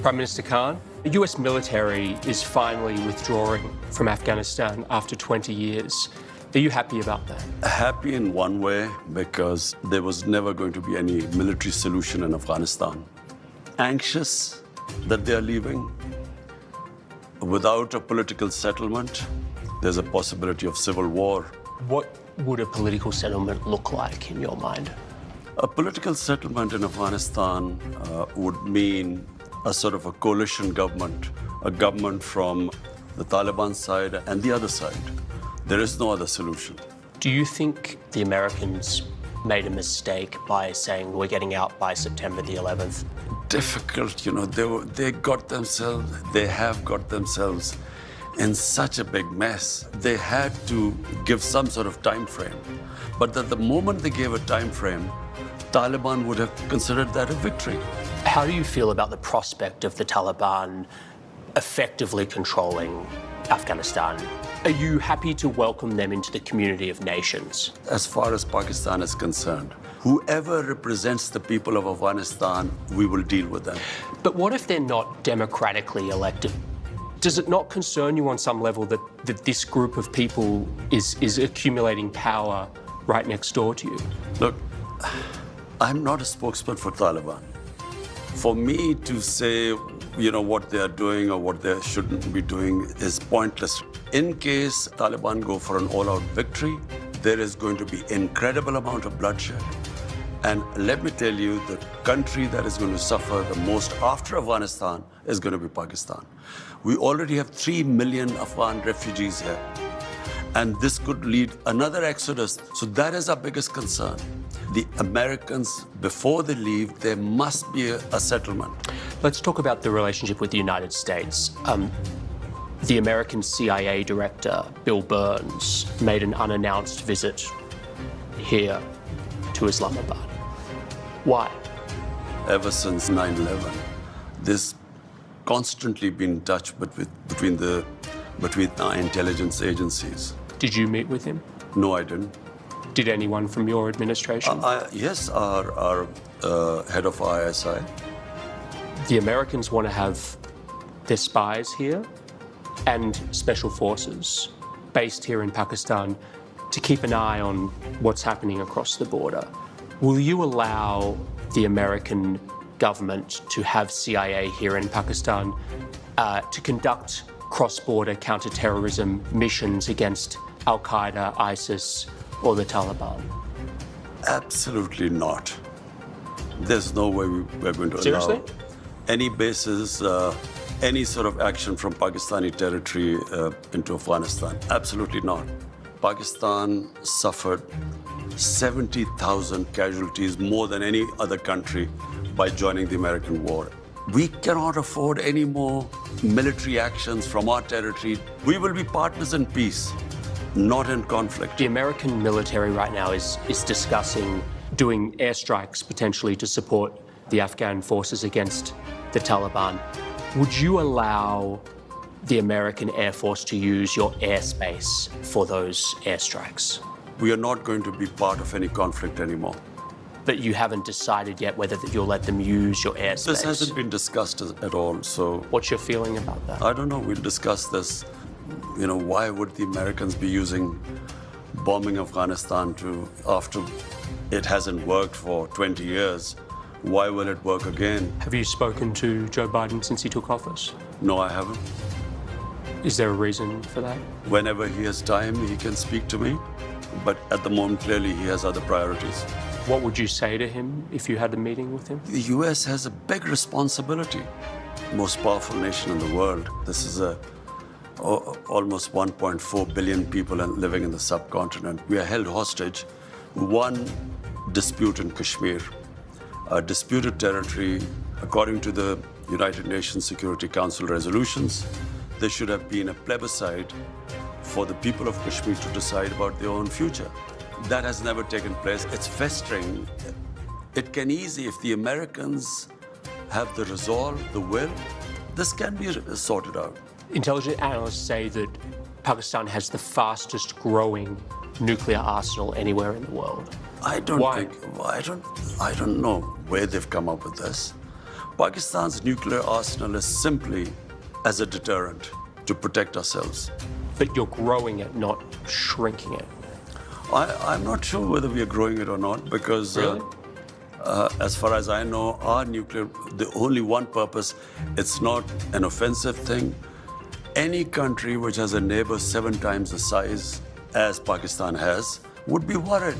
Prime Minister Khan, the US military is finally withdrawing from Afghanistan after 20 years. Are you happy about that? Happy in one way, because there was never going to be any military solution in Afghanistan. Anxious that they are leaving. Without a political settlement, there's a possibility of civil war. What would a political settlement look like in your mind? A political settlement in Afghanistan would mean a sort of a coalition government, a government from the Taliban side and the other side. There is no other solution. Do you think the Americans made a mistake by saying we're getting out by September the 11th? Difficult, you know, they have got themselves in such a big mess. They had to give some sort of time frame. But at the moment they gave a time frame, Taliban would have considered that a victory. How do you feel about the prospect of the Taliban effectively controlling Afghanistan? Are you happy to welcome them into the community of nations? As far as Pakistan is concerned, whoever represents the people of Afghanistan, we will deal with them. But what if they're not democratically elected? Does it not concern you on some level that this group of people is accumulating power right next door to you? Look, I'm not a spokesman for Taliban. For me to say, you know, what they are doing or what they shouldn't be doing is pointless. In case Taliban go for an all-out victory, there is going to be incredible amount of bloodshed. And let me tell you, the country that is going to suffer the most after Afghanistan is going to be Pakistan. We already have 3 million Afghan refugees here. And this could lead another exodus. So that is our biggest concern. The Americans, before they leave, there must be a settlement. Let's talk about the relationship with the United States. The American CIA director, Bill Burns, made an unannounced visit here to Islamabad. Why? Ever since 9/11, there's constantly been touch between our intelligence agencies. Did you meet with him? No, I didn't. Did anyone from your administration? Yes, our head of ISI. The Americans want to have their spies here and special forces based here in Pakistan to keep an eye on what's happening across the border. Will you allow the American government to have CIA here in Pakistan to conduct cross-border counter-terrorism missions against Al-Qaeda, ISIS, or the Taliban? Absolutely not. There's no way we're going to Seriously? allow any bases, any sort of action from Pakistani territory into Afghanistan. Absolutely not. Pakistan suffered 70,000 casualties, more than any other country, by joining the American war. We cannot afford any more military actions from our territory. We will be partners in peace, not in conflict. The American military right now is discussing doing airstrikes potentially to support the Afghan forces against the Taliban. Would you allow the American Air Force to use your airspace for those airstrikes? We are not going to be part of any conflict anymore. But you haven't decided yet whether you'll let them use your airspace? This hasn't been discussed at all, so... What's your feeling about that? I don't know. We'll discuss this. You know, why would the Americans be using bombing Afghanistan after it hasn't worked for 20 years? Why will it work again? Have you spoken to Joe Biden since he took office? No, I haven't. Is there a reason for that? Whenever he has time, he can speak to me. But at the moment, clearly, he has other priorities. What would you say to him if you had a meeting with him? The US has a big responsibility. Most powerful nation in the world. This is almost 1.4 billion people living in the subcontinent. We are held hostage. One dispute in Kashmir, a disputed territory, according to the United Nations Security Council resolutions, there should have been a plebiscite for the people of Kashmir to decide about their own future. That has never taken place. It's festering. It can easily, if the Americans have the resolve, the will, this can be sorted out. Intelligence analysts say that Pakistan has the fastest growing nuclear arsenal anywhere in the world. I don't know where they've come up with this. Pakistan's nuclear arsenal is simply as a deterrent to protect ourselves. But you're growing it, not shrinking it. I'm not sure whether we are growing it or not because, Really? as far as I know, our nuclear, the only one purpose, it's not an offensive thing. Any country which has a neighbor 7 times the size as Pakistan has would be worried.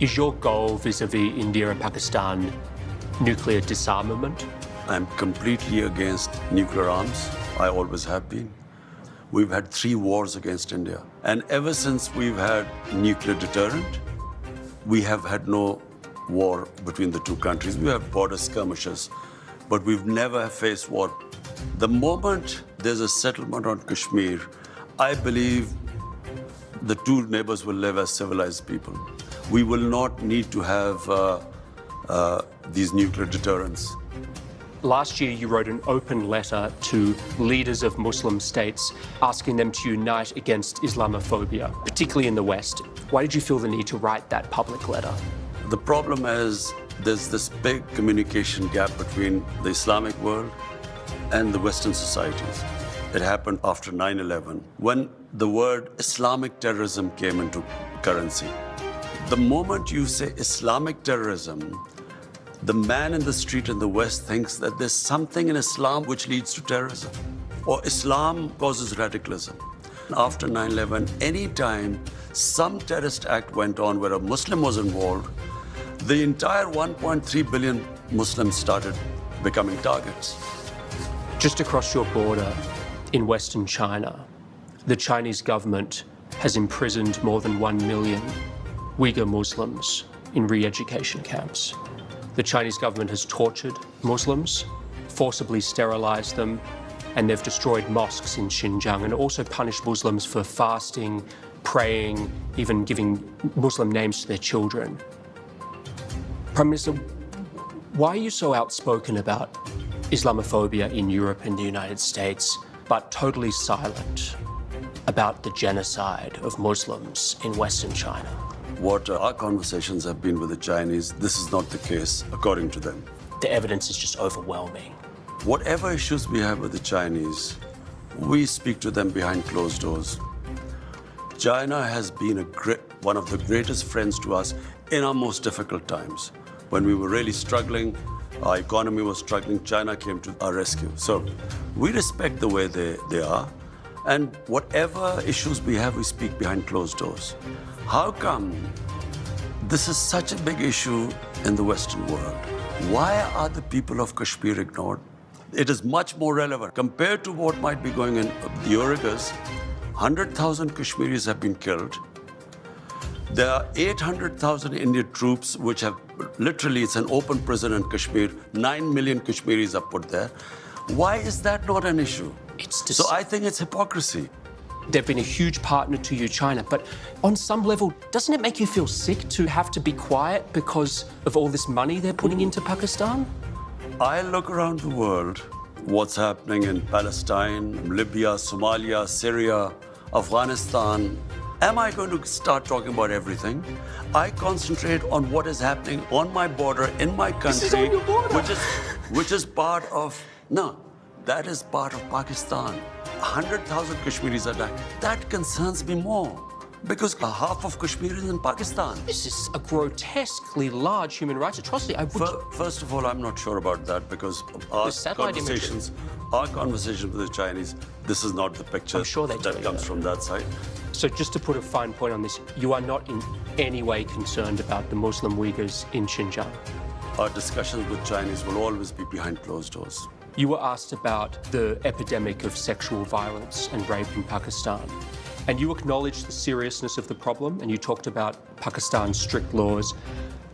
Is your goal vis-a-vis India and Pakistan nuclear disarmament? I'm completely against nuclear arms. I always have been. We've had 3 wars against India. And ever since we've had nuclear deterrent, we have had no war between the 2 countries. We have border skirmishes, but we've never faced war. The moment there's a settlement on Kashmir, I believe the 2 neighbors will live as civilized people. We will not need to have these nuclear deterrents. Last year, you wrote an open letter to leaders of Muslim states asking them to unite against Islamophobia, particularly in the West. Why did you feel the need to write that public letter? The problem is there's this big communication gap between the Islamic world and the Western societies. It happened after 9/11, when the word Islamic terrorism came into currency. The moment you say Islamic terrorism, the man in the street in the West thinks that there's something in Islam which leads to terrorism, or Islam causes radicalism. After 9/11, any time some terrorist act went on where a Muslim was involved, the entire 1.3 billion Muslims started becoming targets. Just across your border in Western China, the Chinese government has imprisoned more than 1 million Uyghur Muslims in re-education camps. The Chinese government has tortured Muslims, forcibly sterilized them, and they've destroyed mosques in Xinjiang and also punished Muslims for fasting, praying, even giving Muslim names to their children. Prime Minister, why are you so outspoken about Islamophobia in Europe and the United States, but totally silent about the genocide of Muslims in Western China? What our conversations have been with the Chinese, this is not the case, according to them. The evidence is just overwhelming. Whatever issues we have with the Chinese, we speak to them behind closed doors. China has been one of the greatest friends to us in our most difficult times. When we were really struggling, our economy was struggling, China came to our rescue. So we respect the way they are. And whatever issues we have, we speak behind closed doors. How come this is such a big issue in the Western world? Why are the people of Kashmir ignored? It is much more relevant. Compared to what might be going in the Uyghurs, 100,000 Kashmiris have been killed. There are 800,000 Indian troops which have literally, it's an open prison in Kashmir. 9 million Kashmiris are put there. Why is that not an issue? So I think it's hypocrisy. They've been a huge partner to you, China, but on some level, doesn't it make you feel sick to have to be quiet because of all this money they're putting into Pakistan? I look around the world, what's happening in Palestine, Libya, Somalia, Syria, Afghanistan. Am I going to start talking about everything? I concentrate on what is happening on my border, in my country, This is on your border. which is part of, no, that is part of Pakistan. 100,000 Kashmiris are dying. That concerns me more because half of Kashmir is in Pakistan. This is a grotesquely large human rights atrocity. First of all, I'm not sure about that because our conversations with the Chinese, this is not the picture I'm sure that comes from that side. So just to put a fine point on this, you are not in any way concerned about the Muslim Uyghurs in Xinjiang? Our discussions with Chinese will always be behind closed doors. You were asked about the epidemic of sexual violence and rape in Pakistan, and you acknowledged the seriousness of the problem, and you talked about Pakistan's strict laws.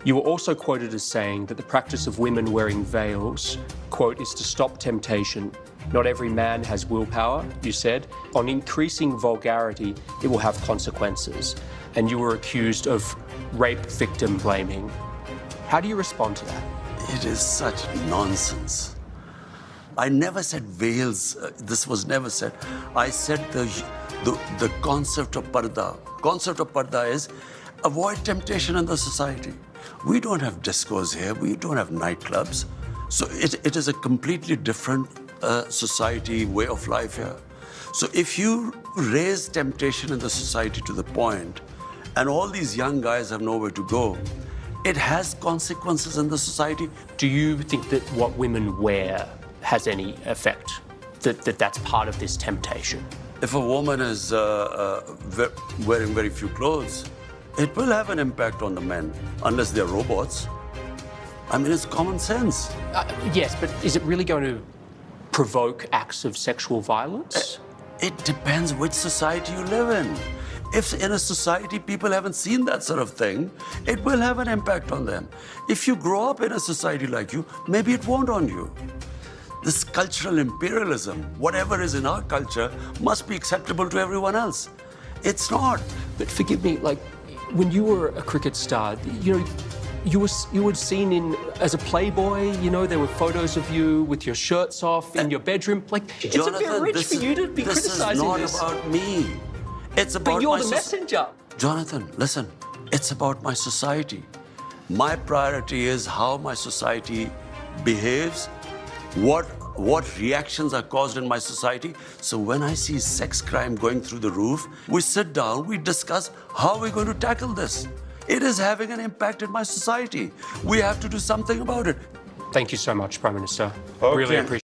You were also quoted as saying that the practice of women wearing veils, quote, is to stop temptation. Not every man has willpower, you said. On increasing vulgarity, it will have consequences. And you were accused of rape victim blaming. How do you respond to that? It is such nonsense. I never said veils. This was never said. I said the concept of parda. Concept of parda is avoid temptation in the society. We don't have discos here. We don't have nightclubs. So it is a completely different society, way of life here. So if you raise temptation in the society to the point, and all these young guys have nowhere to go, it has consequences in the society. Do you think that what women wear has any effect? That's part of this temptation? If a woman is wearing very few clothes, it will have an impact on the men, unless they're robots. I mean, it's common sense. Yes, but is it really going to provoke acts of sexual violence? It depends which society you live in. If in a society people haven't seen that sort of thing, it will have an impact on them. If you grow up in a society like you, maybe it won't on you. This cultural imperialism, whatever is in our culture, must be acceptable to everyone else. It's not. But forgive me, like, when you were a cricket star, you know, you were seen in as a playboy. You know, there were photos of you with your shirts off in your bedroom. Like, Jonathan, it's a bit rich for you to be criticizing this. This is not about me. It's about but you're the messenger. Jonathan, listen. It's about my society. My priority is how my society behaves, what reactions are caused in my society. So when I see sex crime going through the roof, we sit down, we discuss how we're going to tackle this. It is having an impact in my society. We have to do something about it. Thank you so much, Prime Minister. Okay. Really appreciate it.